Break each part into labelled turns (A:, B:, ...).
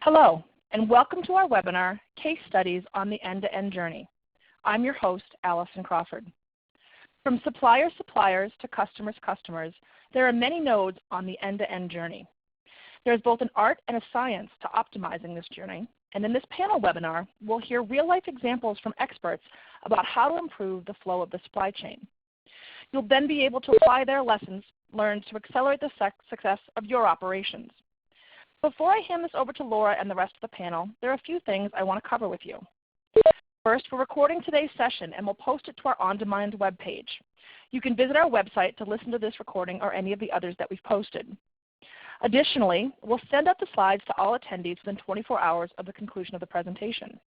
A: Hello, and welcome to our webinar, Case Studies on the End-to-End Journey. I'm your host, Allison Crawford. From suppliers to customers, there are many nodes on the end-to-end journey. There is both an art and a science to optimizing this journey, and in this panel webinar, we'll hear real-life examples from experts about how to improve the flow of the supply chain. You'll then be able to apply their lessons learned to accelerate the success of your operations. Before I hand this over to Laura and the rest of the panel, there are a few things I want to cover with you. First, we're recording today's session and we'll post it to our on-demand webpage. You can visit our website to listen to this recording or any of the others that we've posted. Additionally, we'll send out the slides to all attendees within 24 hours of the conclusion of the presentation.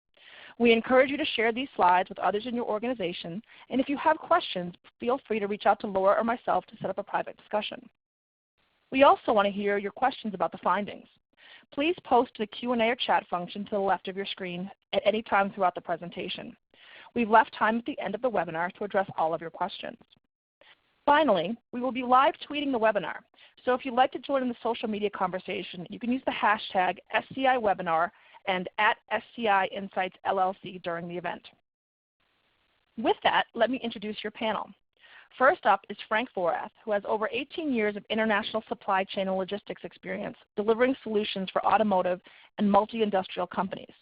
A: We encourage you to share these slides with others in your organization, and if you have questions, feel free to reach out to Laura or myself to set up a private discussion. We also want to hear your questions about the findings. Please post the Q&A or chat function to the left of your screen at any time throughout the presentation. We've left time at the end of the webinar to address all of your questions. Finally, we will be live tweeting the webinar, so if you'd like to join in the social media conversation, you can use the hashtag SCIWebinar and @SCI Insights LLC during the event. With that, let me introduce your panel. First up is Frank Vorath, who has over 18 years of international supply chain and logistics experience delivering solutions for automotive and multi-industrial companies.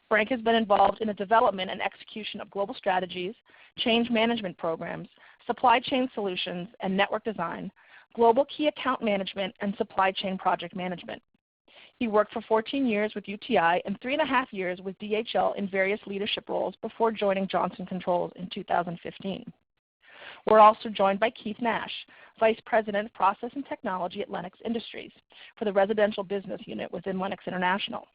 A: Frank has been involved in the development and execution of global strategies, change management programs, supply chain solutions and network design, global key account management, and supply chain project management. He worked for 14 years with UTI and 3.5 years with DHL in various leadership roles before joining Johnson Controls in 2015. We're also joined by Keith Nash, Vice President of Process and Technology at Lennox Industries for the residential business unit within Lennox International.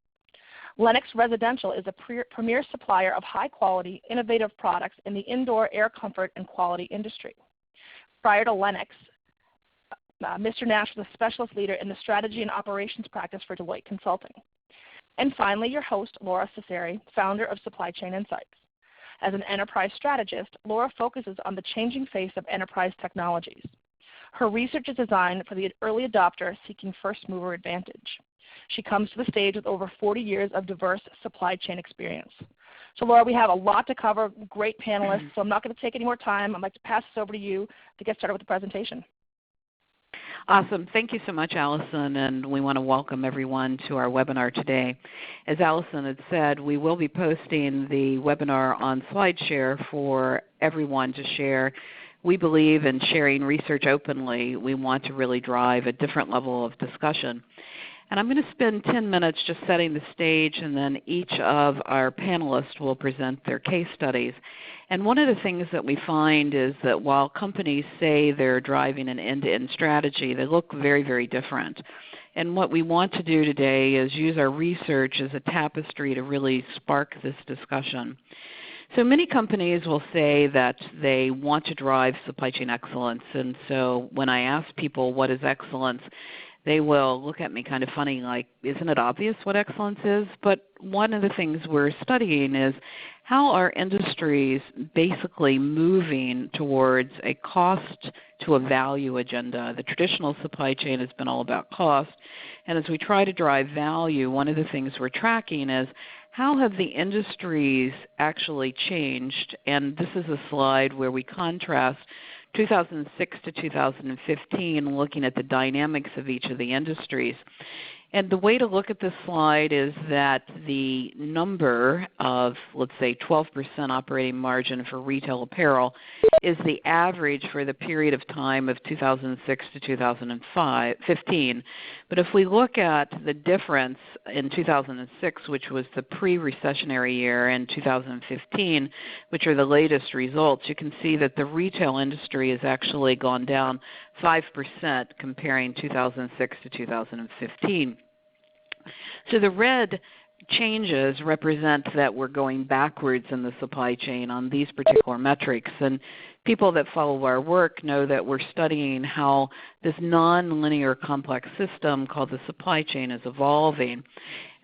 A: Lennox Residential is a premier supplier of high-quality, innovative products in the indoor air comfort and quality industry. Prior to Lennox, Mr. Nash was a specialist leader in the strategy and operations practice for Deloitte Consulting. And finally, your host, Laura Cesari, founder of Supply Chain Insights. As an enterprise strategist, Laura focuses on the changing face of enterprise technologies. Her research is designed for the early adopter seeking first mover advantage. She comes to the stage with over 40 years of diverse supply chain experience. So Laura, we have a lot to cover, great panelists, so I'm not going to take any more time. I'd like to pass this over to you to get started with the presentation.
B: Awesome. Thank you so much, Allison, and we want to welcome everyone to our webinar today. As Allison had said, we will be posting the webinar on SlideShare for everyone to share. We believe in sharing research openly. We want to really drive a different level of discussion. And I'm going to spend 10 minutes just setting the stage, and then each of our panelists will present their case studies. And one of the things that we find is that while companies say they're driving an end-to-end strategy, they look very, very different. And what we want to do today is use our research as a tapestry to really spark this discussion. So many companies will say that they want to drive supply chain excellence. And so when I ask people what is excellence, they will look at me kind of funny like, isn't it obvious what excellence is? But one of the things we're studying is how are industries basically moving towards a cost to a value agenda. The traditional supply chain has been all about cost. And as we try to drive value, one of the things we're tracking is how have the industries actually changed? And this is a slide where we contrast 2006 to 2015, looking at the dynamics of each of the industries. And the way to look at this slide is that the number of, let's say, 12% operating margin for retail apparel is the average for the period of time of 2006 to 2015. But if we look at the difference in 2006, which was the pre-recessionary year, and 2015, which are the latest results, you can see that the retail industry has actually gone down 5% comparing 2006 to 2015. So the red changes represent that we're going backwards in the supply chain on these particular metrics. And people that follow our work know that we're studying how this nonlinear complex system called the supply chain is evolving.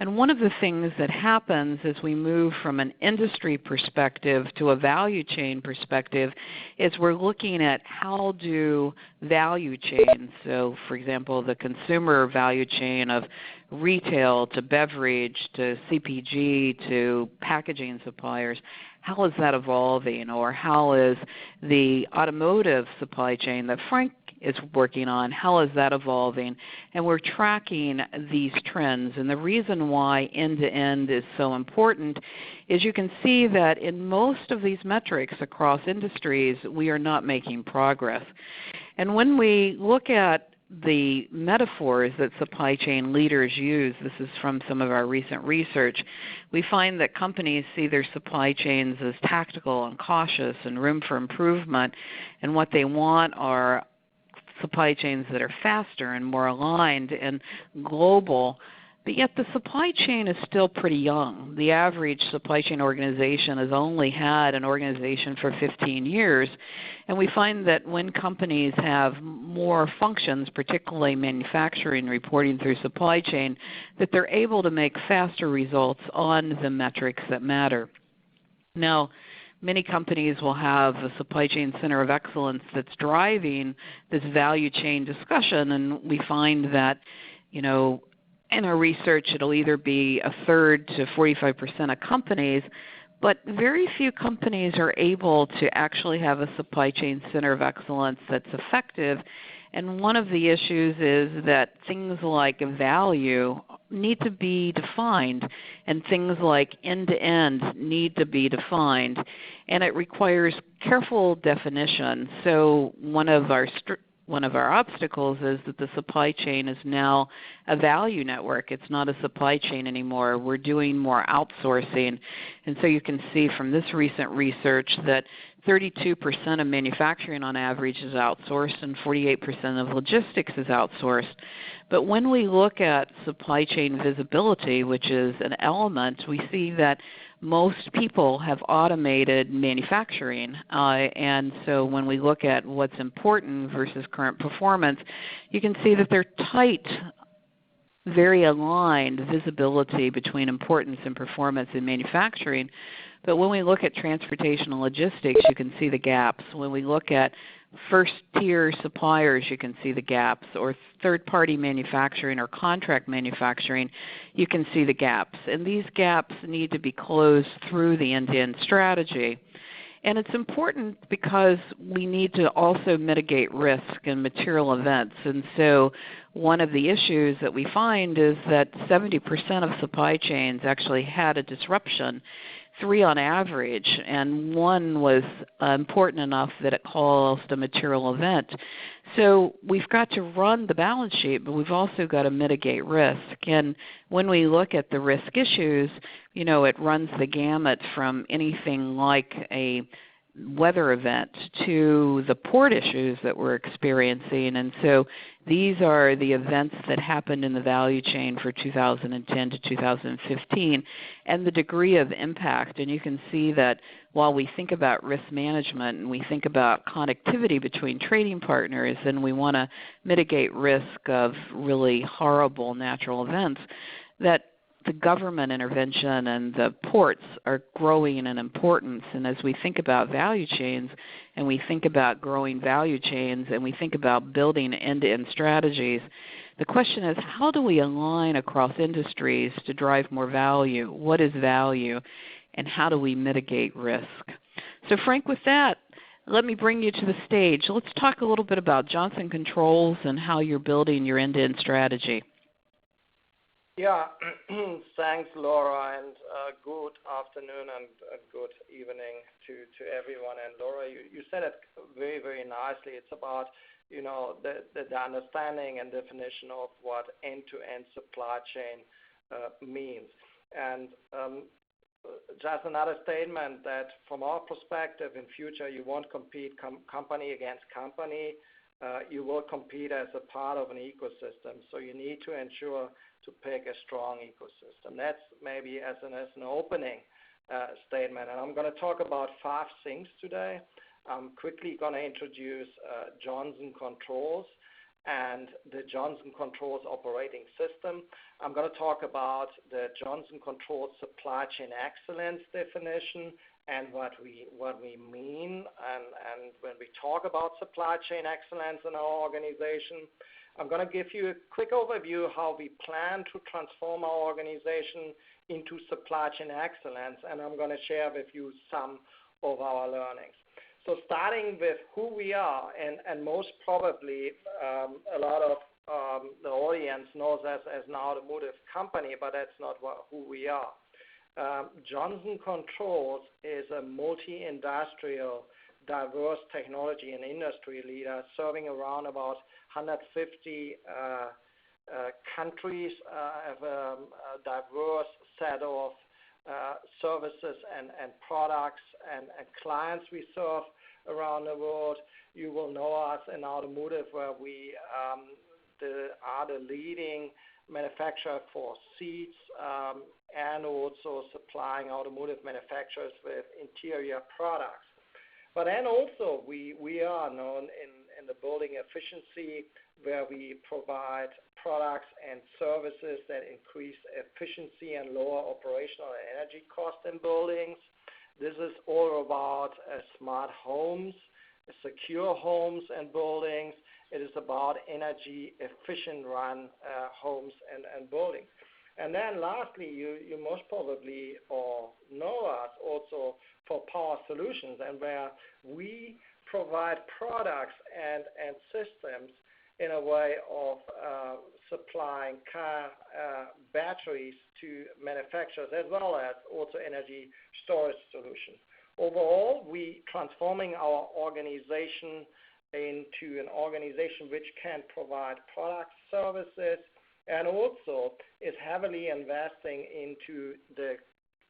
B: And one of the things that happens as we move from an industry perspective to a value chain perspective is we're looking at how do value chains, so for example the consumer value chain of retail to beverage to CPG to packaging suppliers, how is that evolving? Or how is the automotive supply chain that Frank is working on, how is that evolving? And we're tracking these trends. And the reason why end-to-end is so important is you can see that in most of these metrics across industries, we are not making progress. And when we look at the metaphors that supply chain leaders use, this is from some of our recent research, we find that companies see their supply chains as tactical and cautious and room for improvement, and what they want are supply chains that are faster and more aligned and global. But yet the supply chain is still pretty young. The average supply chain organization has only had an organization for 15 years. And we find that when companies have more functions, particularly manufacturing, reporting through supply chain, that they're able to make faster results on the metrics that matter. Now, many companies will have a supply chain center of excellence that's driving this value chain discussion, and we find that, in our research, it'll either be a third to 45% of companies, but very few companies are able to actually have a supply chain center of excellence that's effective. And one of the issues is that things like value need to be defined, and things like end-to-end need to be defined, and it requires careful definition. So one of our obstacles is that the supply chain is now a value network. It's not a supply chain anymore. We're doing more outsourcing. And so you can see from this recent research that 32% of manufacturing on average is outsourced and 48% of logistics is outsourced. But when we look at supply chain visibility, which is an element, we see that most people have automated manufacturing. And so when we look at what's important versus current performance, you can see that they're tight, very aligned visibility between importance and performance in manufacturing. But when we look at transportation and logistics, you can see the gaps. When we look at first-tier suppliers, you can see the gaps, or third-party manufacturing or contract manufacturing, you can see the gaps. And these gaps need to be closed through the end-to-end strategy. And it's important because we need to also mitigate risk and material events. And so one of the issues that we find is that 70% of supply chains actually had a disruption, 3 on average, and 1 was important enough that it caused a material event. So we've got to run the balance sheet, but we've also got to mitigate risk. And when we look at the risk issues, it runs the gamut from anything like a weather event to the port issues that we're experiencing. And so these are the events that happened in the value chain for 2010 to 2015 and the degree of impact. And you can see that while we think about risk management and we think about connectivity between trading partners and we want to mitigate risk of really horrible natural events, that the government intervention and the ports are growing in importance. And as we think about value chains and we think about growing value chains and we think about building end-to-end strategies, the question is, how do we align across industries to drive more value? What is value? And how do we mitigate risk? So Frank, with that, let me bring you to the stage. Let's talk a little bit about Johnson Controls and how you're building your end-to-end strategy.
C: Yeah, thanks, Laura, and good afternoon and good evening to everyone. And Laura, you said it very, very nicely. It's about, the understanding and definition of what end-to-end supply chain means. And just another statement that from our perspective in future, you won't compete company against company. You will compete as a part of an ecosystem. So you need to ensure to pick a strong ecosystem. That's maybe as an opening statement. And I'm going to talk about 5 things today I'm quickly going to introduce Johnson Controls and the Johnson Controls operating system. I'm going to talk about the Johnson Controls supply chain excellence definition and what we mean and when we talk about supply chain excellence in our organization. I'm going to give you a quick overview how we plan to transform our organization into supply chain excellence, and I'm going to share with you some of our learnings. So starting with who we are, and most probably a lot of the audience knows us as an automotive company, but that's not who we are. Johnson Controls is a multi-industrial, diverse technology and industry leader serving around about 150 countries, have a diverse set of services and products and clients we serve around the world. You will know us in automotive where we are the leading manufacturer for seats and also supplying automotive manufacturers with interior products. But then also we are known in the building efficiency where we provide products and services that increase efficiency and lower operational and energy costs in buildings. This is all about smart homes, secure homes and buildings. It is about energy efficient run homes and buildings. And then lastly, you most probably know us also for Power Solutions, and where we provide products and systems in a way of supplying car batteries to manufacturers as well as also energy storage solutions. Overall, we transforming our organization into an organization which can provide products, services, and also is heavily investing into the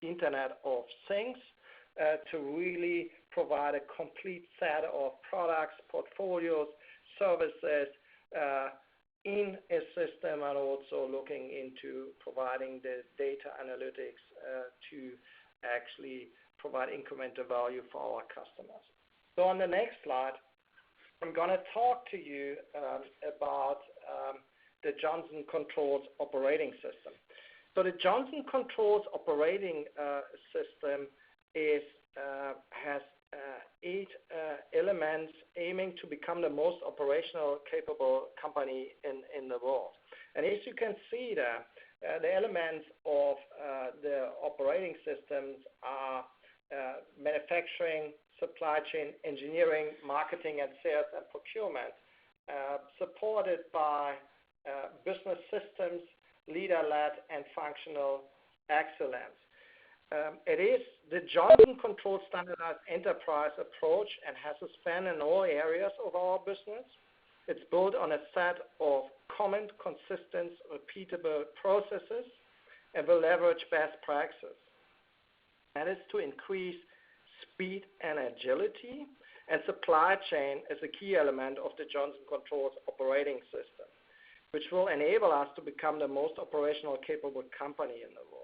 C: Internet of Things to really provide a complete set of products, portfolios, services in a system, and also looking into providing the data analytics to actually provide incremental value for our customers. So on the next slide, I'm going to talk to you about the Johnson Controls operating system. So the Johnson Controls operating system has 8 elements aiming to become the most operational capable company in the world. And as you can see there, the elements of the operating systems are manufacturing, supply chain, engineering, marketing, and sales and procurement, supported by business systems, leader-led, and functional excellence. It is the Johnson Controls standardized enterprise approach and has a span in all areas of our business. It's built on a set of common, consistent, repeatable processes and will leverage best practices. That is to increase speed and agility, and supply chain is a key element of the Johnson Controls operating system, which will enable us to become the most operational capable company in the world.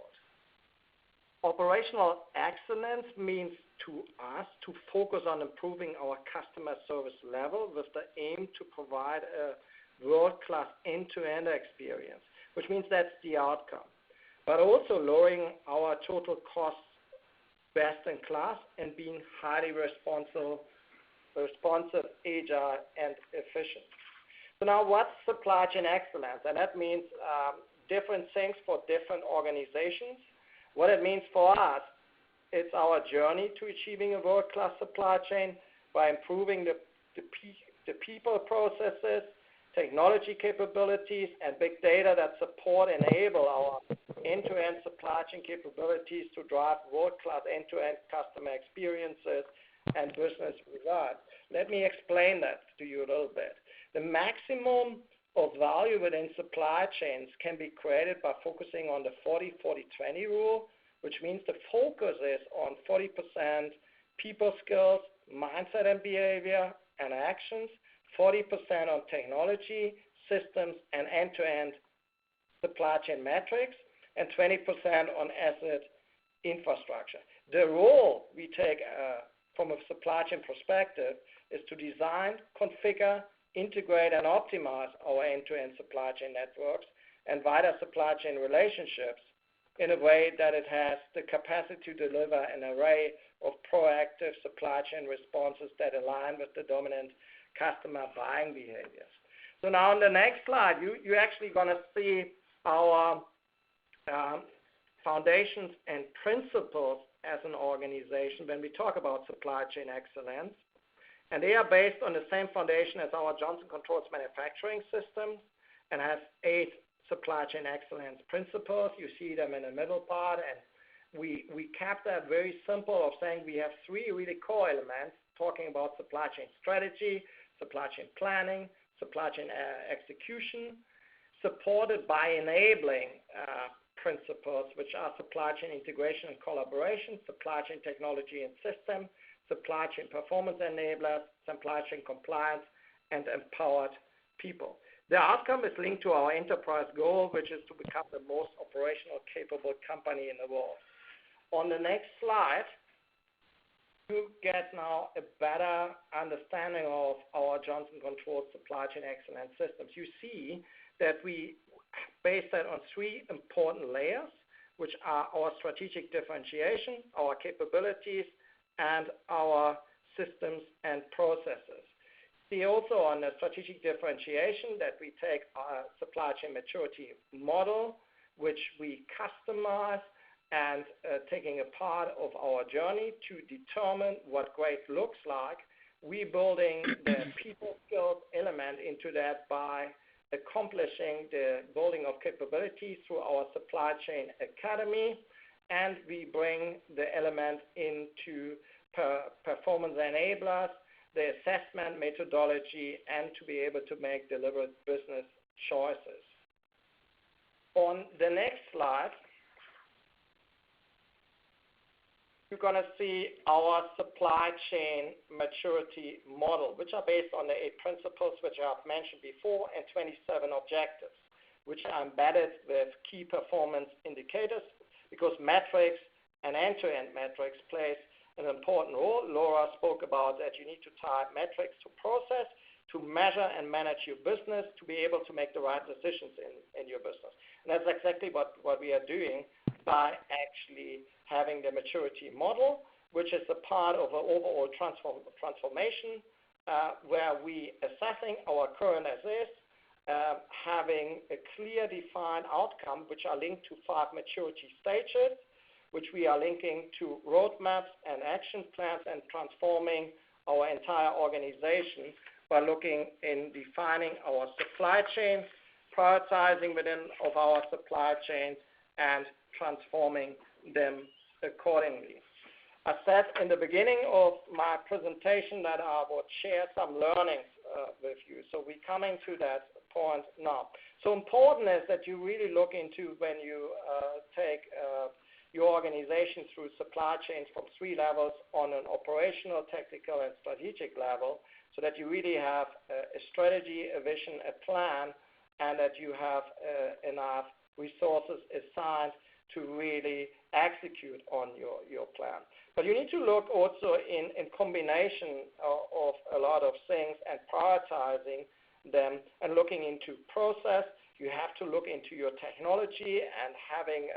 C: Operational excellence means to us to focus on improving our customer service level with the aim to provide a world-class end-to-end experience, which means that's the outcome, but also lowering our total costs best in class and being highly responsive, agile, and efficient. So now what's supply chain excellence? And that means different things for different organizations. What it means for us, it's our journey to achieving a world-class supply chain by improving the people processes, technology capabilities, and big data that support and enable our end-to-end supply chain capabilities to drive world-class end-to-end customer experiences and business results. Let me explain that to you a little bit. The maximum of value within supply chains can be created by focusing on the 40-40-20 rule, which means the focus is on 40% people skills, mindset and behavior and actions, 40% on technology, systems, and end-to-end supply chain metrics, and 20% on asset infrastructure. The role we take from a supply chain perspective is to design, configure, integrate, and optimize our end-to-end supply chain networks and wider supply chain relationships in a way that it has the capacity to deliver an array of proactive supply chain responses that align with the dominant customer buying behaviors. So now on the next slide, you're actually going to see our foundations and principles as an organization when we talk about supply chain excellence. And they are based on the same foundation as our Johnson Controls manufacturing system and has 8 supply chain excellence principles. You see them in the middle part. And we kept that very simple of saying we have 3 really core elements talking about supply chain strategy, supply chain planning, supply chain execution, supported by enabling principles, which are supply chain integration and collaboration, supply chain technology and system, supply chain performance enablers, supply chain compliance, and empowered people. The outcome is linked to our enterprise goal, which is to become the most operational capable company in the world. On the next slide, you get now a better understanding of our Johnson Controls supply chain excellence systems. You see that we base that on 3 important layers, which are our strategic differentiation, our capabilities, and our systems and processes. See also on the strategic differentiation that we take our supply chain maturity model, which we customize and taking a part of our journey to determine what great looks like. We building the people skills element into that by accomplishing the building of capabilities through our supply chain academy, and we bring the element into performance enablers, the assessment methodology, and to be able to make deliberate business choices. On the next slide, you're going to see our supply chain maturity model, which are based on the 8 principles which I've mentioned before and 27 objectives, which are embedded with key performance indicators because metrics and end-to-end metrics plays an important role. Laura spoke about that you need to tie metrics to process, to measure and manage your business, to be able to make the right decisions in your business. And that's exactly what we are doing by actually having the maturity model, which is a part of an overall transformation where we assessing our current as is, having a clear defined outcome, which are linked to 5 maturity stages, which we are linking to roadmaps and action plans and transforming our entire organization by looking in defining our supply chains, prioritizing within of our supply chains, and transforming them accordingly. I said in the beginning of my presentation that I would share some learnings with you. So we're coming to that point now. So important is that you really look into when you take your organization through supply chains from 3 levels on an operational, technical, and strategic level, so that you really have a strategy, a vision, a plan, and that you have enough resources assigned to really execute on your plan. But you need to look also in combination of a lot of things and prioritizing them and looking into process. You have to look into your technology and having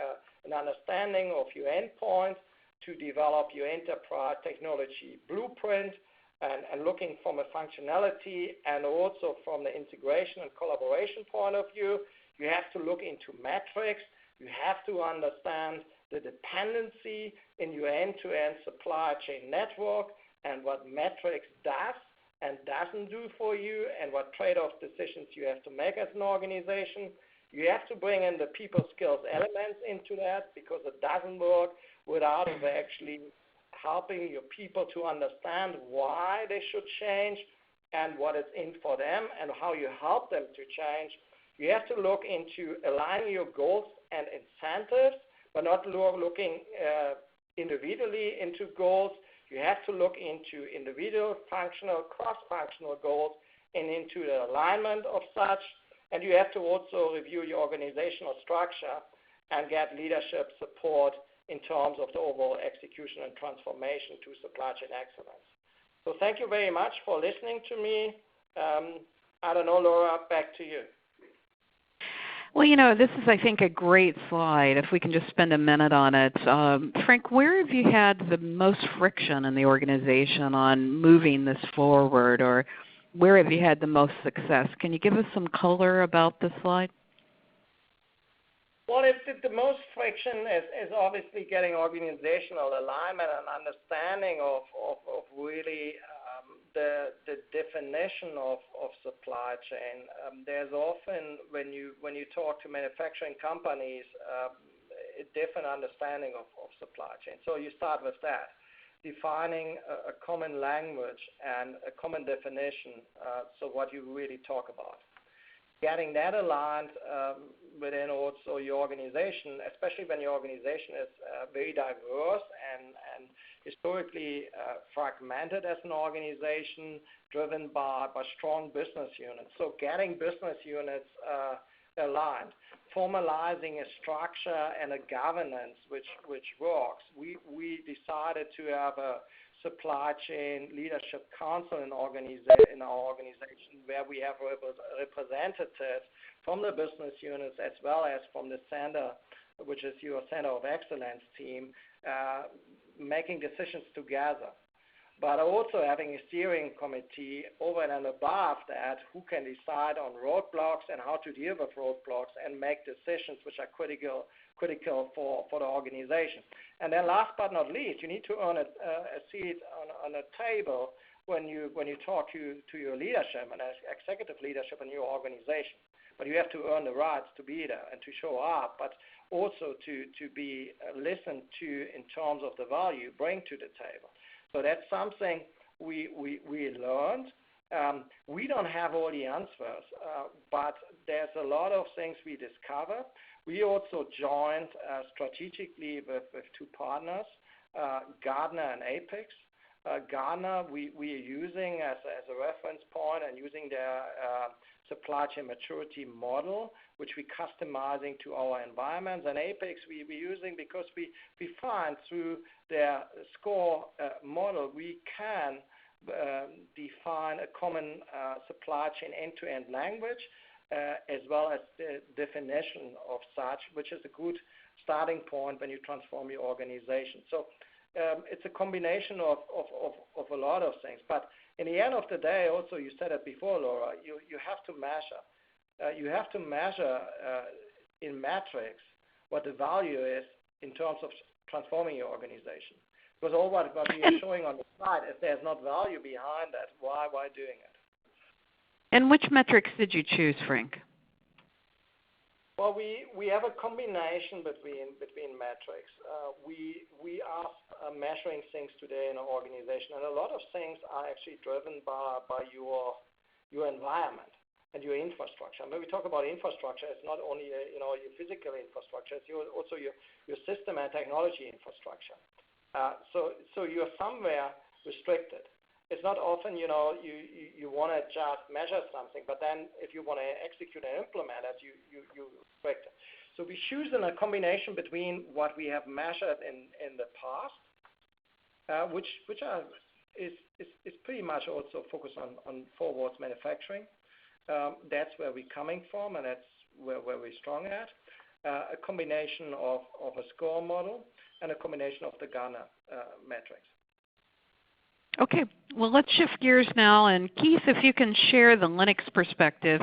C: an understanding of your endpoint to develop your enterprise technology blueprint and looking from a functionality and also from the integration and collaboration point of view. You have to look into metrics. You have to understand the dependency in your end-to-end supply chain network and what metrics does and doesn't do for you and what trade-off decisions you have to make as an organization. You have to bring in the people skills elements into that because it doesn't work without actually helping your people to understand why they should change and what is in for them and how you help them to change. You have to look into aligning your goals and incentives, but not looking individually into goals. You have to look into individual, functional, cross-functional goals and into the alignment of such. And you have to also review your organizational structure and get leadership support in terms of the overall execution and transformation to supply chain excellence. So thank you very much for listening to me. I don't know, Laura, back to you.
B: Well, this is, I think, a great slide, if we can just spend a minute on it. Frank, where have you had the most friction in the organization on moving this forward, or where have you had the most success? Can you give us some color about this slide?
C: Well, the most friction is obviously getting organizational alignment and understanding of really the definition of supply chain. There's often, when you talk to manufacturing companies, a different understanding of supply chain. So you start with that, defining a common language and a common definition, so what you really talk about. Getting that aligned within also your organization, especially when your organization is very diverse and historically fragmented as an organization, driven by strong business units. So getting business units aligned, formalizing a structure and a governance which works. We decided to have a supply chain leadership council in our organization, where we have representatives from the business units as well as from the center, which is your center of excellence team, making decisions together. But also having a steering committee over and above that, who can decide on roadblocks and how to deal with roadblocks and make decisions which are critical for the organization. And then last but not least, you need to earn a seat on a table when you talk to your leadership and executive leadership in your organization. But you have to earn the rights to be there and to show up, but also to be listened to in terms of the value you bring to the table. So that's something we learned. We don't have all the answers, but there's a lot of things we discover. We also joined strategically with two partners, Gartner and Apex. Gartner we are using as a reference point and using their supply chain maturity model, which we're customizing to our environments. And Apex we're using because we find through their SCORE model we can define a common supply chain end-to-end language, as well as the definition of such, which is a good starting point when you transform your organization. So it's a combination of a lot of things. But in the end of the day, also you said it before, Laura, you have to measure. You have to measure in metrics what the value is in terms of transforming your organization. Because all what we are showing on the slide, if there's not value behind that, why doing it?
B: And which metrics did you choose, Frank?
C: Well, we have a combination between metrics. We are measuring things today in our organization, and a lot of things are actually driven by your environment and your infrastructure. And when we talk about infrastructure, it's not only your physical infrastructure; it's also your system and technology infrastructure. So you're somewhere restricted. It's not often, you want to just measure something, but then if you want to execute and implement it, you restrict it. So we choose in a combination between what we have measured in the past, which is pretty much also focused on forwards manufacturing. That's where we're coming from, and that's where we're strong at. A combination of a SCORE model and a combination of the Gartner metrics.
B: Okay, well, let's shift gears now. And Keith, if you can share the Linux perspective,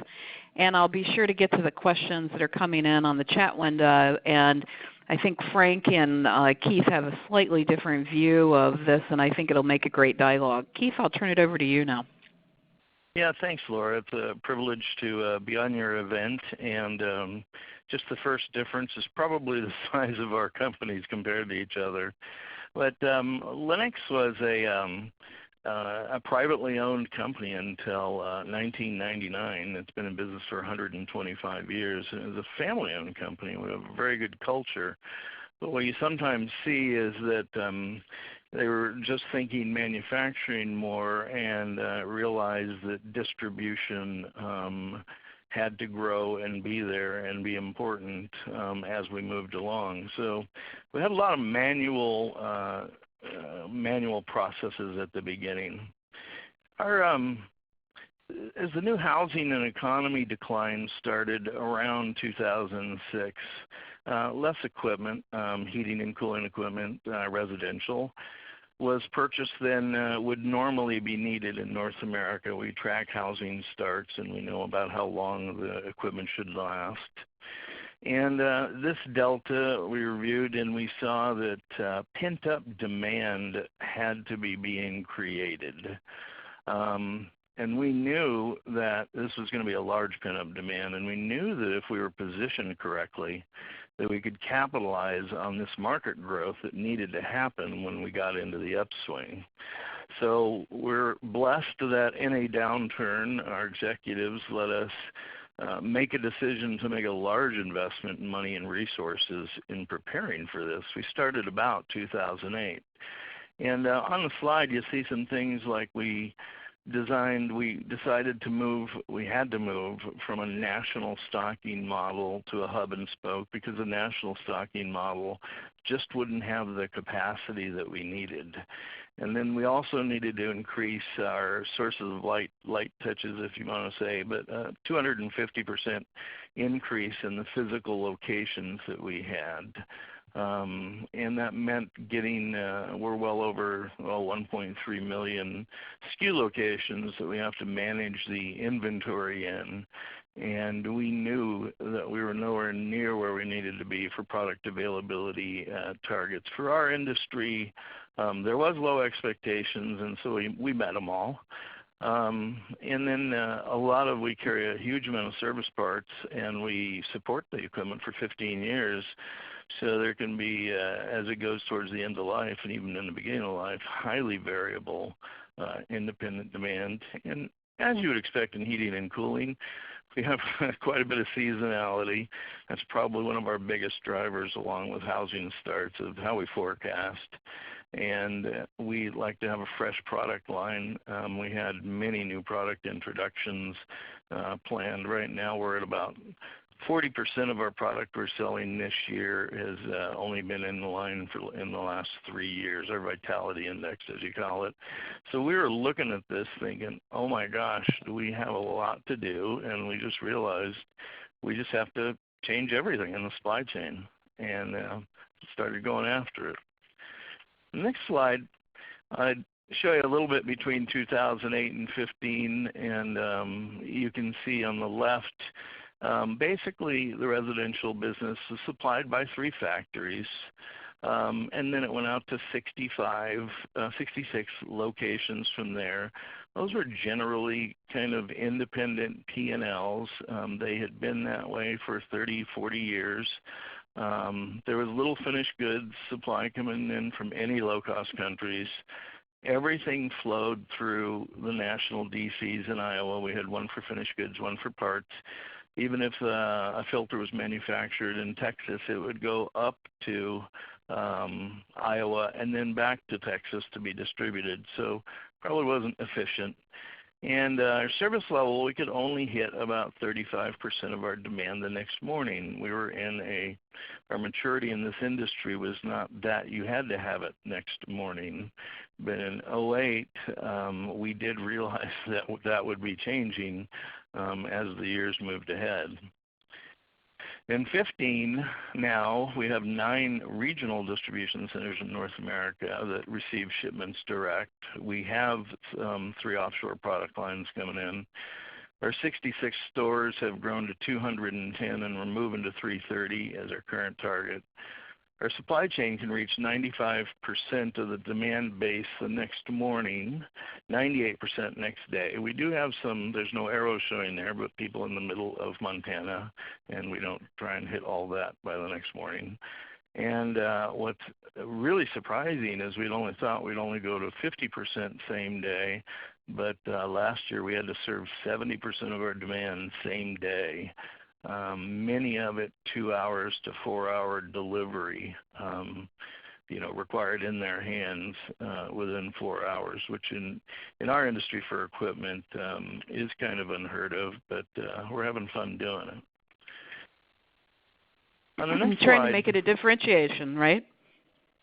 B: and I'll be sure to get to the questions that are coming in on the chat window. And I think Frank and Keith have a slightly different view of this, and I think it'll make a great dialogue. Keith, I'll turn it over to you now.
D: Yeah, thanks, Laura. It's a privilege to be on your event. And just the first difference is probably the size of our companies compared to each other. But Linux was a privately owned company until 1999. It's been in business for 125 years. It was a family-owned company with a very good culture. But what you sometimes see is that they were just thinking manufacturing more and realized that distribution had to grow and be there and be important as we moved along. So we had a lot of manual processes at the beginning. Our as the new housing and economy decline started around 2006, less equipment, heating and cooling equipment, residential, was purchased than would normally be needed in North America. We track housing starts and we know about how long the equipment should last. And this delta we reviewed and we saw that pent-up demand had to be being created. And we knew that this was going to be a large pent-up demand, and we knew that if we were positioned correctly, that we could capitalize on this market growth that needed to happen when we got into the upswing. So we're blessed that in a downturn, our executives let us make a decision to make a large investment in money and resources in preparing for this. We started about 2008. And on the slide, you see some things like we decided to move, we had to move from a national stocking model to a hub and spoke because the national stocking model just wouldn't have the capacity that we needed. And then we also needed to increase our sources of light touches, if you want to say, but 250% increase in the physical locations that we had. And that meant getting, we're well over 1.3 million SKU locations that we have to manage the inventory in. And we knew that we were nowhere near where we needed to be for product availability targets. For our industry, there was low expectations, and so we met them all. And then we carry a huge amount of service parts, and we support the equipment for 15 years. So there can be, as it goes towards the end of life and even in the beginning of life, highly variable independent demand. And as you would expect in heating and cooling, we have quite a bit of seasonality. That's probably one of our biggest drivers, along with housing starts, of how we forecast. And we like to have a fresh product line. We had many new product introductions planned. Right now we're at about 40% of our product we're selling this year has only been in the line in the last 3 years, our vitality index, as you call it. So we were looking at this thinking, oh my gosh, we have a lot to do, and we just realized we just have to change everything in the supply chain, and started going after it. The next slide, I'd show you a little bit between 2008 and 15, and you can see on the left, basically the residential business is supplied by 3 factories, and then it went out to 66 locations from there. Those were generally kind of independent P&Ls. They had been that way for 30, 40 years. There was little finished goods supply coming in from any low-cost countries. Everything flowed through the national DCs in Iowa. We had one for finished goods, one for parts. Even if a filter was manufactured in Texas, it would go up to Iowa and then back to Texas to be distributed. So probably wasn't efficient. And our service level, we could only hit about 35% of our demand the next morning. We were in our maturity in this industry was not that you had to have it next morning. But in 2008, we did realize that that would be changing as the years moved ahead. In 15, now we have 9 regional distribution centers in North America that receive shipments direct. We have 3 offshore product lines coming in. Our 66 stores have grown to 210, and we're moving to 330 as our current target. Our supply chain can reach 95% of the demand base the next morning, 98% next day. We do have there's no arrows showing there, but people in the middle of Montana, and we don't try and hit all that by the next morning. And what's really surprising is we'd only thought we'd only go to 50% same day, but last year we had to serve 70% of our demand same day. Many of it 2 hours to 4 hour delivery. required in their hands within 4 hours, which in our industry for equipment is kind of unheard of, but we're having fun doing it. On the next
B: trying
D: slide,
B: to make it a differentiation, right?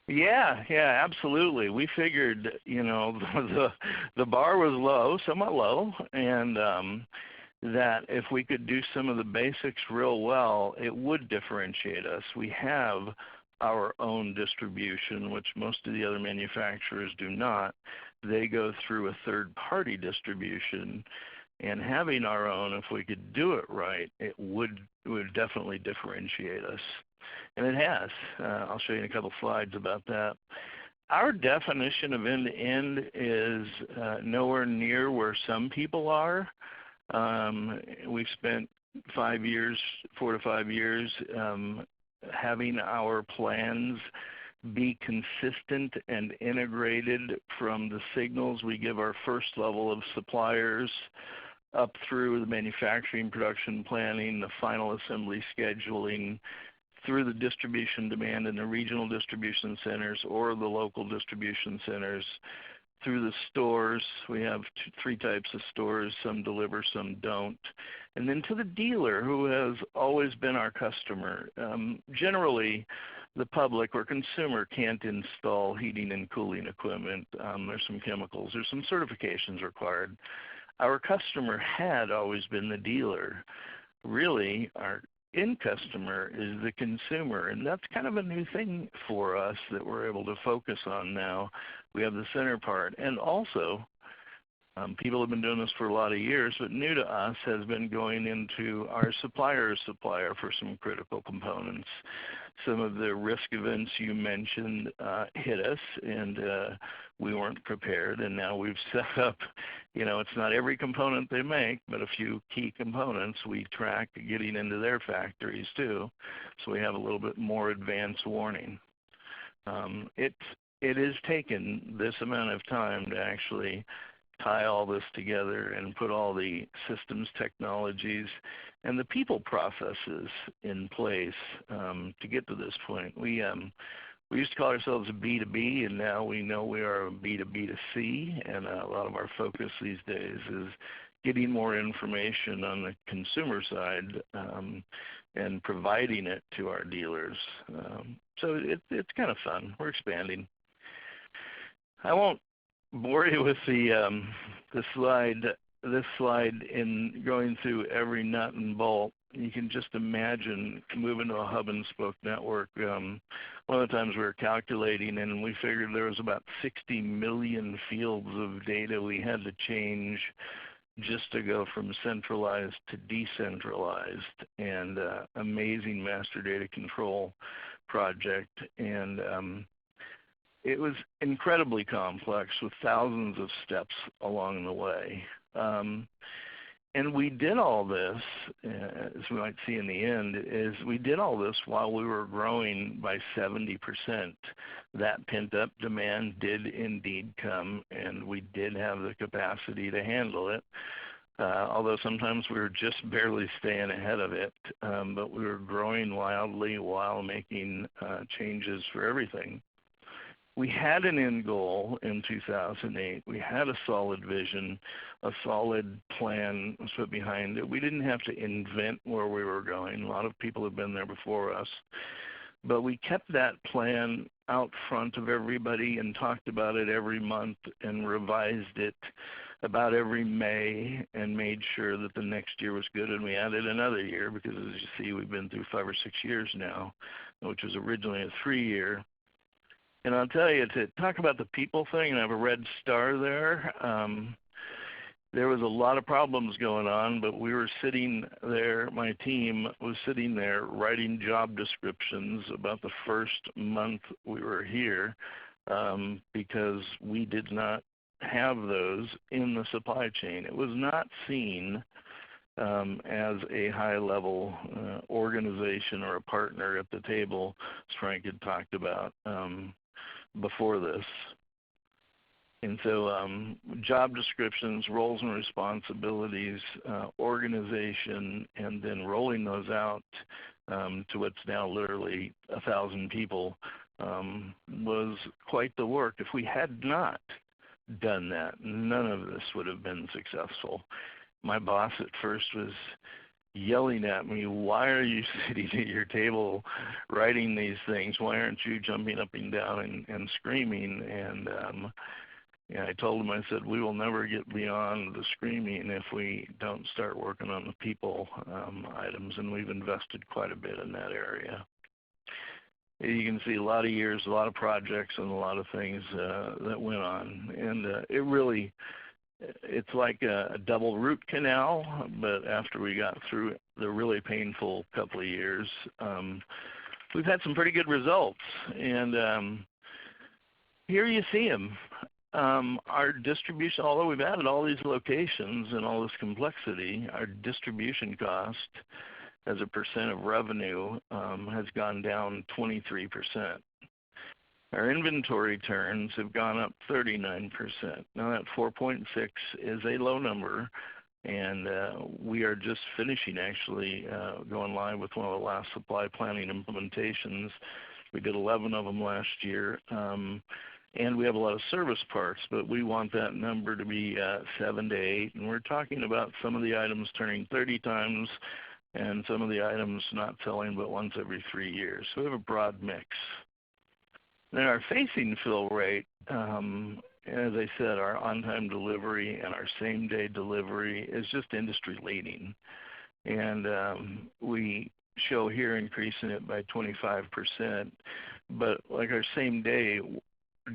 D: Yeah, absolutely. We figured, the bar was low, somewhat low, and that if we could do some of the basics real well, it would differentiate us. We have our own distribution, which most of the other manufacturers do not. They go through a third-party distribution, and having our own, if we could do it right, it would definitely differentiate us. And it has. I'll show you in a couple slides about that. Our definition of end-to-end is nowhere near where some people are. We've spent 4 to 5 years, having our plans be consistent and integrated from the signals we give our first level of suppliers up through the manufacturing, production planning, the final assembly scheduling, through the distribution demand in the regional distribution centers or the local distribution centers, through the stores. We have 3 types of stores. Some deliver, some don't. And then to the dealer, who has always been our customer. Generally, the public or consumer can't install heating and cooling equipment. There's some chemicals. There's some certifications required. Our customer had always been the dealer. Really, our end customer is the consumer, and that's kind of a new thing for us that we're able to focus on now. We have the center part, and also people have been doing this for a lot of years, but new to us has been going into our supplier's supplier for some critical components. Some of the risk events you mentioned hit us, and we weren't prepared, and now we've set up, it's not every component they make, but a few key components we track getting into their factories too, so we have a little bit more advanced warning. It has taken this amount of time to actually tie all this together and put all the systems, technologies, and the people processes in place to get to this point. We used to call ourselves a B2B, and now we know we are a B2B2C, and a lot of our focus these days is getting more information on the consumer side and providing it to our dealers. So it's kind of fun. We're expanding. I won't bore you with the slide. This slide in going through every nut and bolt. You can just imagine moving to a hub and spoke network. One of the times we were calculating, and we figured there was about 60 million fields of data we had to change just to go from centralized to decentralized, and amazing master data control project. And it was incredibly complex with thousands of steps along the way. And we did all this, as we might see in the end, is we did all this while we were growing by 70%. That pent-up demand did indeed come, and we did have the capacity to handle it. Although sometimes we were just barely staying ahead of it, but we were growing wildly while making changes for everything. We had an end goal in 2008. We had a solid vision, a solid plan was put behind it. We didn't have to invent where we were going. A lot of people have been there before us. But we kept that plan out front of everybody and talked about it every month and revised it about every May and made sure that the next year was good. And we added another year because, as you see, we've been through 5 or 6 years now, which was originally a 3-year. And I'll tell you, to talk about the people thing, and I have a red star there, there was a lot of problems going on, but we were sitting there, my team was sitting there writing job descriptions about the first month we were here because we did not have those in the supply chain. It was not seen as a high-level organization or a partner at the table, as Frank had talked about before this. And so job descriptions, roles and responsibilities, organization, and then rolling those out to what's now literally 1,000 people was quite the work. If we had not done that, none of this would have been successful. My boss at first was yelling at me, "Why are you sitting at your table writing these things? Why aren't you jumping up and down and screaming?" And I told him, I said, "We will never get beyond the screaming if we don't start working on the people items," and we've invested quite a bit in that area. You can see a lot of years, a lot of projects, and a lot of things that went on. And it really, it's like a double root canal, but after we got through the really painful couple of years, we've had some pretty good results. And here you see them. Our distribution, although we've added all these locations and all this complexity, our distribution cost as a percent of revenue has gone down 23%. Our inventory turns have gone up 39%. Now that 4.6 is a low number, and we are just finishing actually going live with one of the last supply planning implementations. We did 11 of them last year. And we have a lot of service parts, but we want that number to be 7 to 8. And we're talking about some of the items turning 30 times and some of the items not selling but once every 3 years. So we have a broad mix. Then our facing fill rate, as I said, our on-time delivery and our same-day delivery is just industry leading. And we show here increasing it by 25%, but like our same day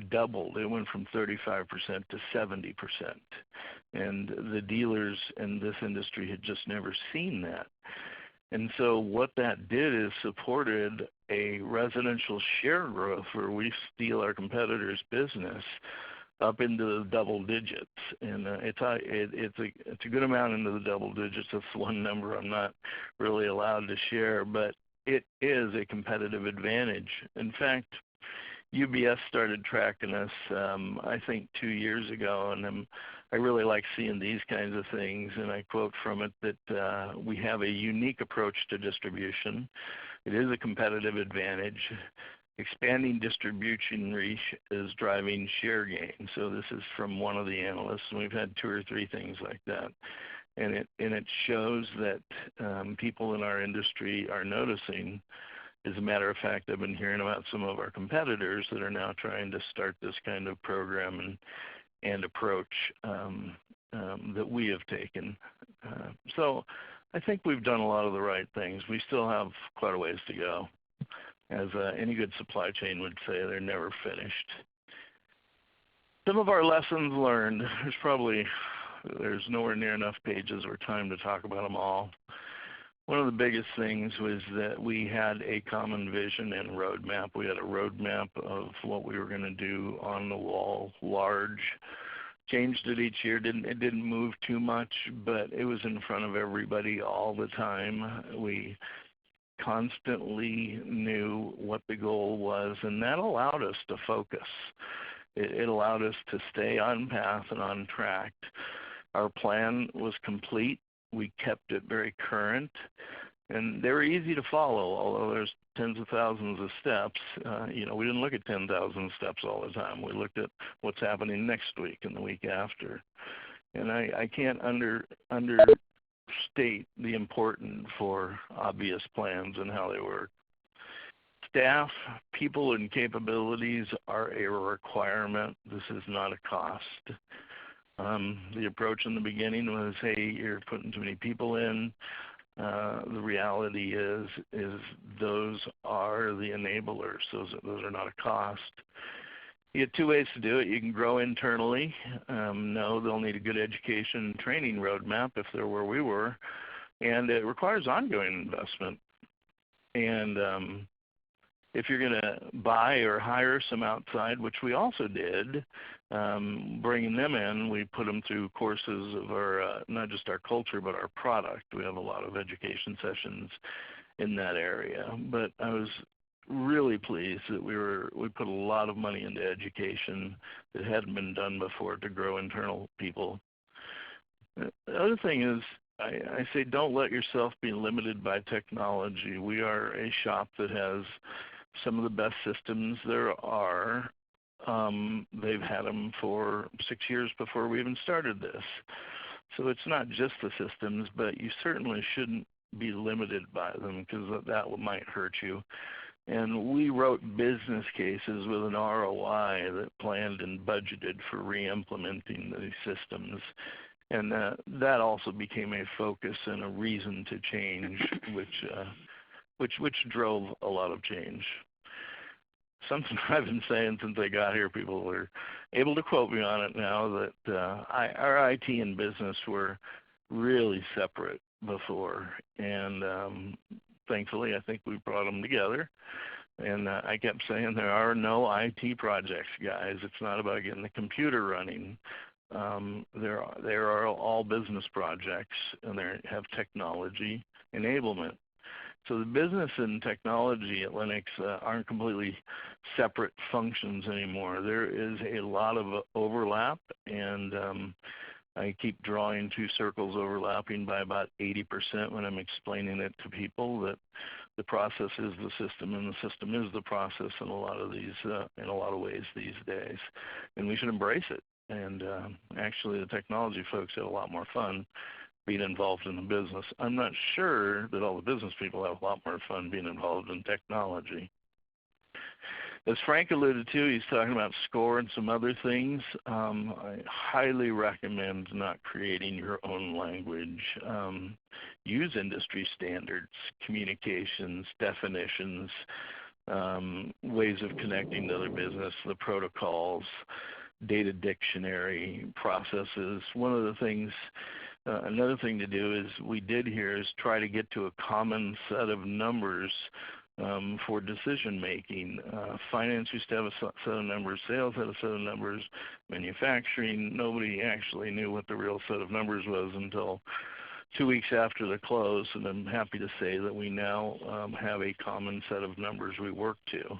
D: doubled. It went from 35% to 70%. And the dealers in this industry had just never seen that. And so what that did is supported a residential share growth where we steal our competitors' business up into the double digits. And it's a good amount into the double digits. That's one number I'm not really allowed to share, but it is a competitive advantage. In fact, UBS started tracking us, I think 2 years ago, and I really like seeing these kinds of things, and I quote from it that we have a unique approach to distribution. It is a competitive advantage. Expanding distribution reach is driving share gain. So this is from one of the analysts, and we've had 2 or 3 things like that. And it shows that people in our industry are noticing. As a matter of fact, I've been hearing about some of our competitors that are now trying to start this kind of program and approach that we have taken. So I think we've done a lot of the right things. We still have quite a ways to go. As any good supply chain would say, they're never finished. Some of our lessons learned, there's nowhere near enough pages or time to talk about them all. One of the biggest things was that we had a common vision and roadmap. We had a roadmap of what we were going to do on the wall, large. Changed it each year. It didn't move too much, but it was in front of everybody all the time. We constantly knew what the goal was, and that allowed us to focus. It allowed us to stay on path and on track. Our plan was complete. We kept it very current, and they were easy to follow, although there's tens of thousands of steps. We didn't look at 10,000 steps all the time. We looked at what's happening next week and the week after. And I can't understate the importance for obvious plans and how they work. Staff, people, and capabilities are a requirement. This is not a cost. The approach in the beginning was, hey, you're putting too many people in. The reality is those are the enablers. Those are not a cost. You have 2 ways to do it. You can grow internally. No, they'll need a good education and training roadmap if they're where we were. And it requires ongoing investment. And if you're going to buy or hire some outside, which we also did, bringing them in, we put them through courses of our, not just our culture, but our product. We have a lot of education sessions in that area. But I was really pleased that we put a lot of money into education that hadn't been done before to grow internal people. The other thing is, I say don't let yourself be limited by technology. We are a shop that has some of the best systems there are. They've had them for 6 years before we even started this. So it's not just the systems, but you certainly shouldn't be limited by them because that might hurt you. And we wrote business cases with an ROI that planned and budgeted for re-implementing these systems. And that also became a focus and a reason to change, which drove a lot of change. Something I've been saying since I got here, people are able to quote me on it now, that our IT and business were really separate before. And thankfully, I think we brought them together. And I kept saying there are no IT projects, guys. It's not about getting the computer running. There are all business projects, and they have technology enablement. So the business and technology at Linux aren't completely separate functions anymore. There is a lot of overlap, and I keep drawing two circles overlapping by about 80% when I'm explaining it to people, that the process is the system and the system is the process in a lot of ways these days, and we should embrace it. And actually, the technology folks have a lot more fun being involved in the business. I'm not sure that all the business people have a lot more fun being involved in technology. As Frank alluded to, he's talking about SCORE and some other things. I highly recommend not creating your own language. Use industry standards, communications, definitions, ways of connecting to other business, the protocols, data dictionary processes. One of the things, another thing to do is we did here is try to get to a common set of numbers for decision making. Finance used to have a set of numbers, sales had a set of numbers, manufacturing, nobody actually knew what the real set of numbers was until 2 weeks after the close, and I'm happy to say that we now have a common set of numbers we work to.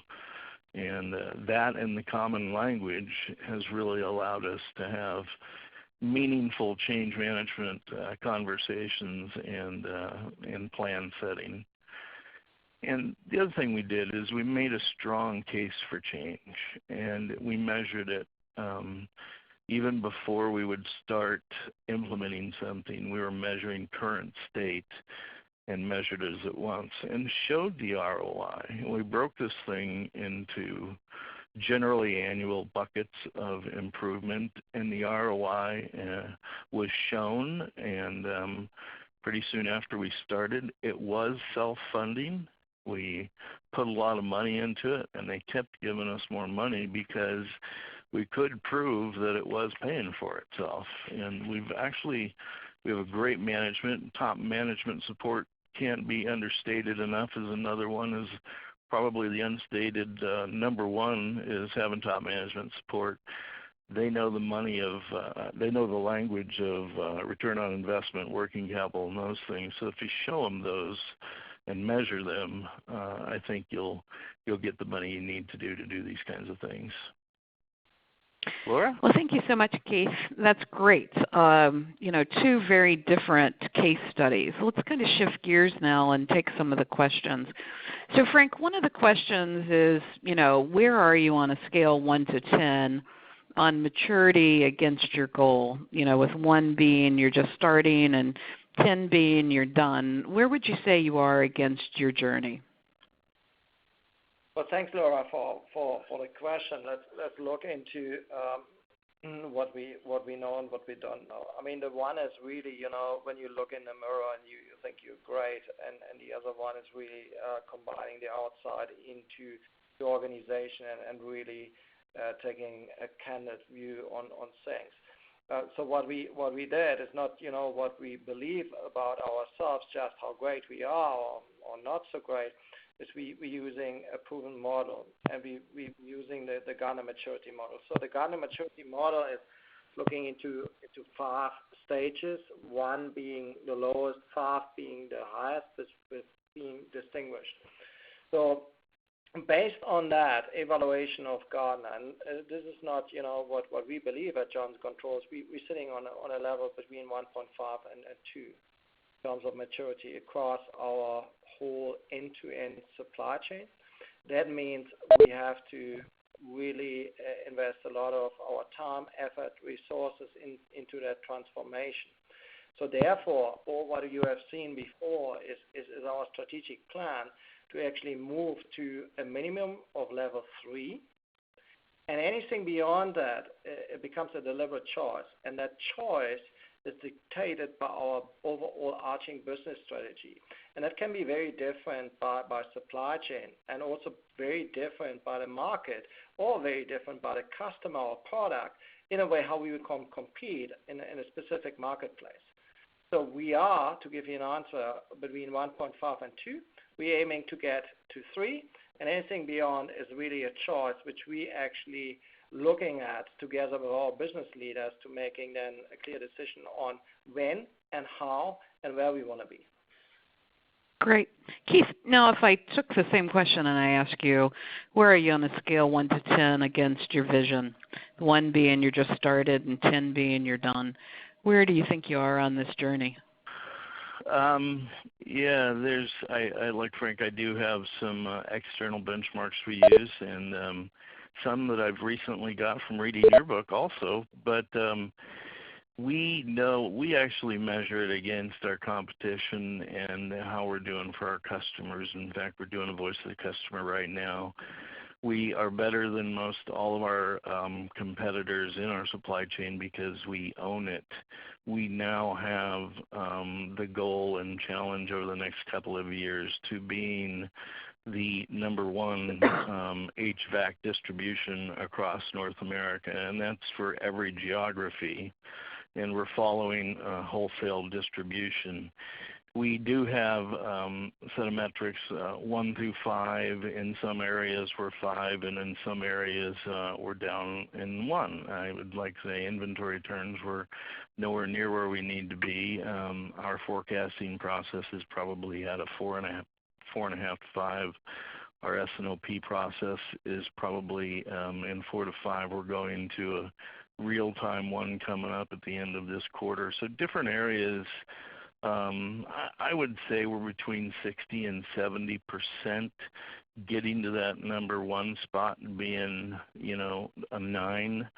D: And that and the common language has really allowed us to have meaningful change management conversations and plan setting. And the other thing we did is we made a strong case for change, and we measured it even before we would start implementing something. We were measuring current state and measured it at once and showed the ROI. We broke this thing into generally annual buckets of improvement, and the ROI was shown, and pretty soon after we started, it was self-funding. We put a lot of money into it, and they kept giving us more money because we could prove that it was paying for itself. And we have a great management. Top management support can't be understated enough. As another one is probably the unstated number one is having top management support. They know the money of, they know the language of return on investment, working capital, and those things. So if you show them those and measure them, I think you'll get the money you need to do these kinds of things. Laura?
B: Well, thank you so much, Keith. That's great. Two very different case studies. Let's kind of shift gears now and take some of the questions. So, Frank, one of the questions is, where are you on a scale 1 to 10 on maturity against your goal? With 1 being you're just starting and 10 being you're done. Where would you say you are against your journey?
C: Well, thanks, Laura, for the question. Let's look into what we know and what we don't know. I mean, the one is really, when you look in the mirror and you think you're great, and the other one is really combining the outside into the organization and really taking a candid view on things. So what we did is not, what we believe about ourselves, just how great we are or not so great. Is we're using a proven model, and we're using the Gartner maturity model. So the Gartner maturity model is looking into 5 stages, 1 being the lowest, 5 being the highest, with being distinguished. So based on that evaluation of Gartner, and this is not what we believe at Johnson Controls, we're sitting on a level between 1.5 and 2 in terms of maturity across our whole end-to-end supply chain. that means we have to really invest a lot of our time, effort, resources into that transformation. So therefore, all what you have seen before is our strategic plan to actually move to a minimum of level 3. And anything beyond that, it becomes a deliberate choice. And that choice is dictated by our overall arching business strategy. And that can be very different by supply chain, and also very different by the market, or very different by the customer or product, in a way how we would compete in a specific marketplace. So we are, to give you an answer, between 1.5 and 2. We're aiming to get to 3, and anything beyond is really a choice which we actually looking at together with our business leaders to making then a clear decision on when and how and where we want to be.
B: Great. Keith, now if I took the same question and I ask you, where are you on a scale 1 to 10 against your vision? 1 being you're just started and 10 being you're done. Where do you think you are on this journey?
D: I like Frank, I do have some external benchmarks we use, and some that I've recently got from reading your book also, but we actually measure it against our competition and how we're doing for our customers. In fact, we're doing a voice of the customer right now. We are better than most all of our competitors in our supply chain because we own it. We now have the goal and challenge over the next couple of years to being the number 1 HVAC distribution across North America, and that's for every geography. And we're following wholesale distribution. We do have a set of metrics, 1 through 5. In some areas we're 5, and in some areas we're down in 1. I would like to say inventory turns were nowhere near where we need to be. Our forecasting process is probably at a 4.5 to 5. Our S&OP process is probably in 4 to 5. We're going to a real-time one coming up at the end of this quarter. So different areas. I would say we're between 60 and 70% getting to that number 1 spot and being, a 9.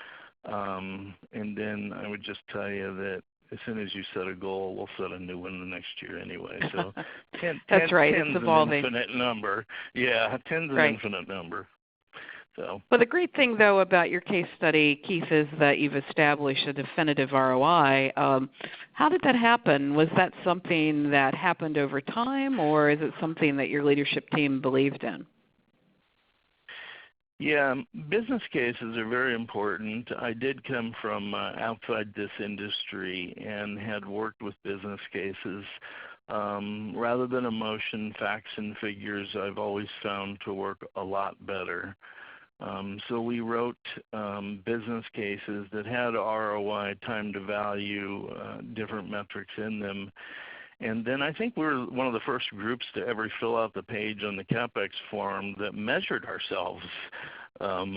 D: And then I would just tell you that as soon as you set a goal, we'll set a new one the next year anyway. So 10,
B: That's right.
D: 10's
B: It's evolving.
D: an infinite number. Yeah, 10's an infinite number. So.
B: Well, the great thing, though, about your case study, Keith, is that you've established a definitive ROI. How did that happen? Was that something that happened over time, or is it something that your leadership team believed in?
D: Yeah, business cases are very important. I did come from outside this industry and had worked with business cases. Rather than emotion, facts and figures, I've always found to work a lot better. So we wrote business cases that had ROI, time to value, different metrics in them. And then I think we were one of the first groups to ever fill out the page on the CapEx form that measured ourselves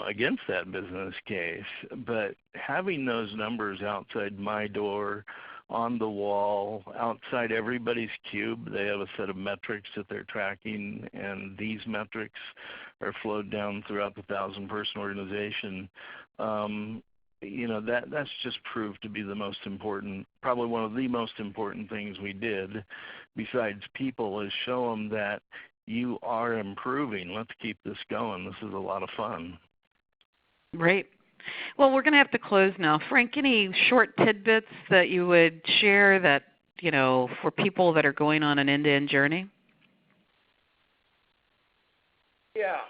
D: against that business case. But having those numbers outside my door, on the wall, outside everybody's cube, they have a set of metrics that they're tracking, and these metrics are flowed down throughout the 1,000-person organization. That's just proved to be the most important, probably one of the most important things we did besides people, is show them that you are improving. Let's keep this going. This is a lot of fun.
B: Great. Well, we're going to have to close now. Frank, any short tidbits that you would share that, for people that are going on an end-to-end journey?
C: Yeah.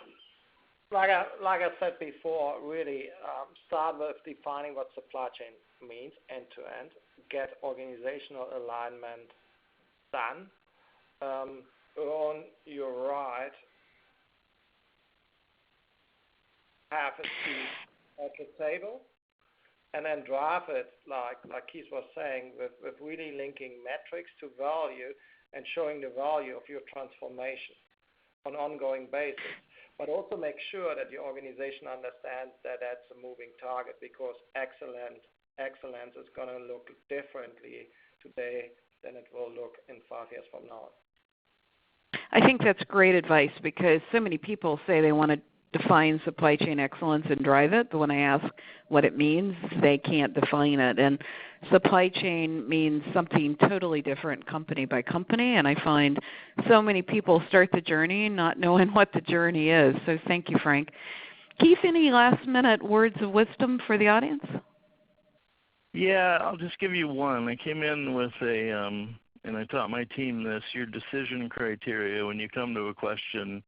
C: Like I said before, really start with defining what supply chain means end-to-end, get organizational alignment done, earn your right, have a seat at the table, and then drive it, like Keith was saying, with really linking metrics to value and showing the value of your transformation on an ongoing basis. But also make sure that your organization understands that that's a moving target, because excellence is going to look differently today than it will look in 5 years from now.
B: I think that's great advice because so many people say they want to define supply chain excellence and drive it, but when I ask what it means, they can't define it. And supply chain means something totally different company by company, and I find so many people start the journey not knowing what the journey is. So thank you, Frank. Keith, any last-minute words of wisdom for the audience?
D: Yeah, I'll just give you one. I came in with and I taught my team this, your decision criteria when you come to a question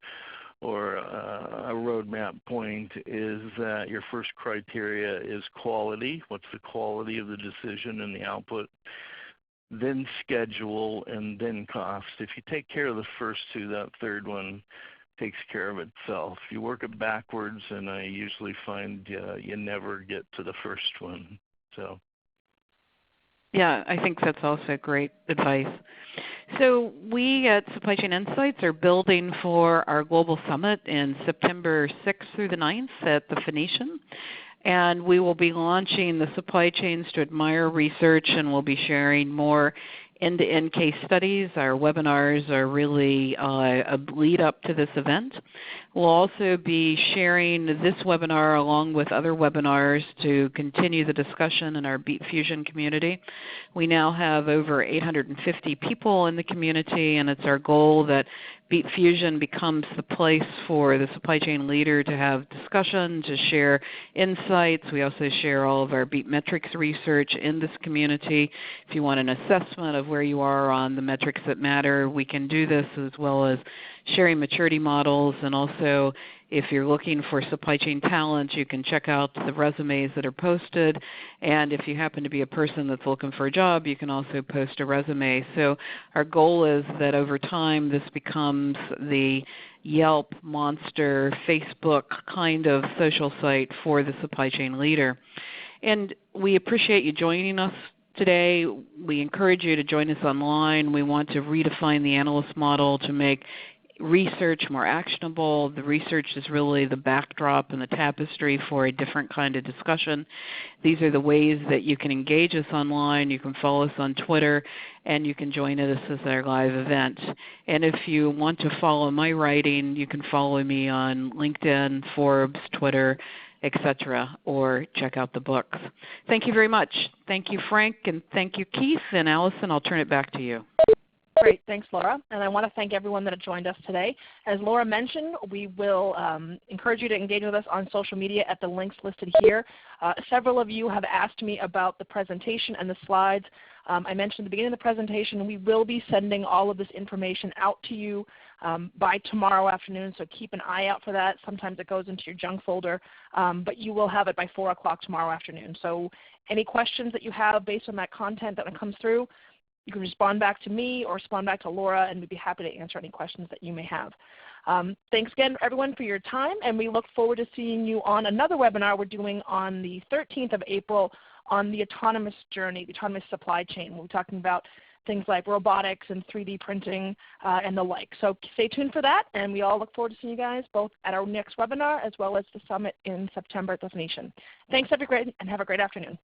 D: or a roadmap point is that your first criteria is quality. What's the quality of the decision and the output? Then schedule, and then cost. If you take care of the first two, that third one takes care of itself. You work it backwards, and I usually find you never get to the first one. So.
B: Yeah, I think that's also great advice. So we at Supply Chain Insights are building for our global summit in September 6th through the 9th at the Phoenician. And we will be launching the Supply Chains to Admire research, and we'll be sharing more end-to-end case studies. Our webinars are really a lead up to this event. We'll also be sharing this webinar along with other webinars to continue the discussion in our Beat Fusion community. We now have over 850 people in the community, and it's our goal that Beat Fusion becomes the place for the supply chain leader to have discussion, to share insights. We also share all of our Beat Metrics research in this community. If you want an assessment of where you are on the metrics that matter, we can do this, as well as sharing maturity models. And also, if you're looking for supply chain talent, you can check out the resumes that are posted. And if you happen to be a person that's looking for a job, you can also post a resume. So our goal is that over time this becomes the Yelp, Monster, Facebook kind of social site for the supply chain leader. And we appreciate you joining us today. We encourage you to join us online. We want to redefine the analyst model to make research more actionable. The research is really the backdrop and the tapestry for a different kind of discussion. These are the ways that you can engage us online. You can follow us on Twitter, and you can join us as our live event. And if you want to follow my writing, you can follow me on LinkedIn, Forbes, Twitter, etc., or check out the books. Thank you very much. Thank you, Frank, and thank you, Keith. And Allison, I'll turn it back to you.
A: Great. Thanks, Laura. And I want to thank everyone that joined us today. As Laura mentioned, we will encourage you to engage with us on social media at the links listed here. Several of you have asked me about the presentation and the slides. I mentioned at the beginning of the presentation, we will be sending all of this information out to you by tomorrow afternoon, so keep an eye out for that. Sometimes it goes into your junk folder, but you will have it by 4 o'clock tomorrow afternoon. So any questions that you have based on that content that comes through, you can respond back to me or respond back to Laura, and we'd be happy to answer any questions that you may have. Thanks again, everyone, for your time, and we look forward to seeing you on another webinar we're doing on the 13th of April on the autonomous journey, the autonomous supply chain. We'll be talking about things like robotics and 3D printing and the like. So stay tuned for that, and we all look forward to seeing you guys both at our next webinar as well as the summit in September at the Phoenician. Thanks, everyone, and have a great afternoon.